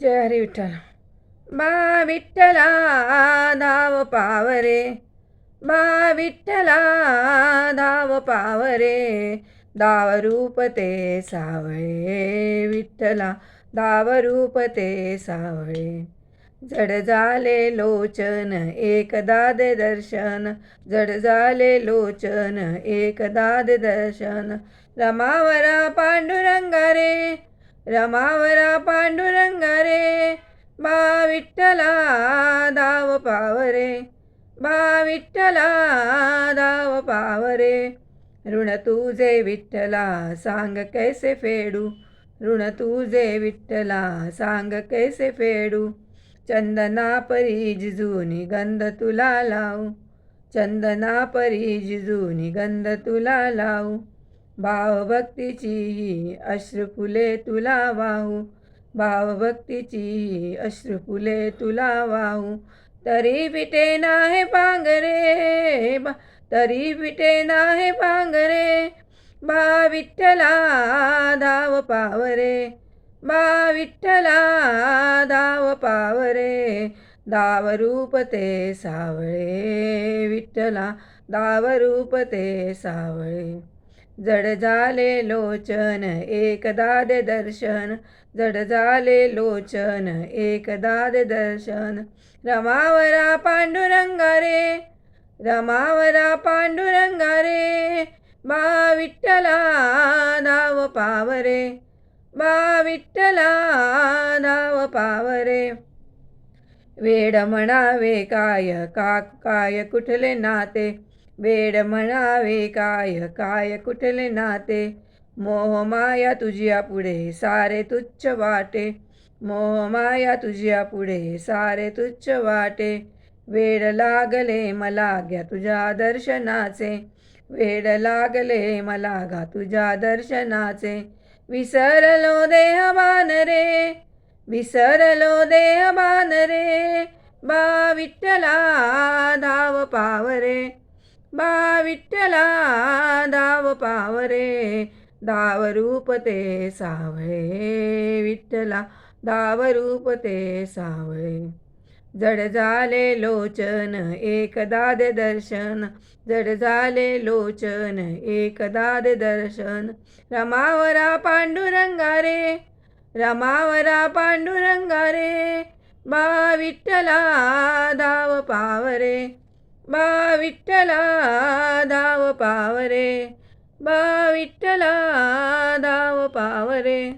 जय हरी विठ्ठल. बा विठ्ठला धाव पावरे, बा विठ्ठला धाव पावरे, दाव रूप ते सावळे विठ्ठला, दाव रूप ते सावळे. जड झाले लोचन एकदा दे दर्शन, जड झाले लोचन एकदा दे दर्शन. रमावरा पांडुरंगा रे, रमावरा पांडुरंगा रे, बा विठ्ठला धाव पावरे, बा विठ्ठला धाव पावरे. ऋण तुझे विठ्ठला सांग कैसे फेडू, ऋण तुझे विठ्ठला सांग कैसे फेडू. चंदना परी जिजूनी गंध तुला लावू, चंदना परी जिजूनी गंध तुला लावू. भावभक्तीची ही अश्रुफुले तुला वाहू, भावभक्तीची ही अश्रुफुले तुला वाहू. तरी फिटे नाहे पांघरे, तरी फिटे नाहे पांघरे, बा विठ्ठला धाव पावरे, बा विठ्ठला धाव पावरे. दाव रूप ते सावळे विठ्ठला, दाव रूप ते सावळे. जड झाले लोचन एकदा दे दर्शन, जड झाले लोचन एकदा दे दर्शन. रमावरा पांडुरंगा रे, रमावरा पांडुरंगा रे, बा विठ्ठला धाव पावरे, बा विठ्ठला धाव पावरे. वेड म्हणावे काय, काय कुठले नाते, वेड म्हणावे काय, काय कुठले नाते. मोह माया तुझ्या पुढे सारे तुच्छ वाटे, मोह माया तुझ्या पुढे सारे तुच्छ वाटे. वेड लागले मला घ्या तुझ्या दर्शनाचे, वेड लागले मला घा तुझ्या दर्शनाचे. विसरलो देहभान रे, विसरलो देहभान रे, बा विठ्ठला धाव पावरे, बा विठ्ठला धाव पावरे. दाव रूप ते सावळे विठ्ठला, दाव रूप ते सावळे. जड झाले लोचन एकदा दे दर्शन, जड झाले लोचन एकदा दे दर्शन. रमावरा पांडुरंगा रे, रमावरा पांडुरंगा रे, बा विठ्ठला धाव पावरे, बा विठ्ठला धाव पावरे, बा विठ्ठला धाव पावरे.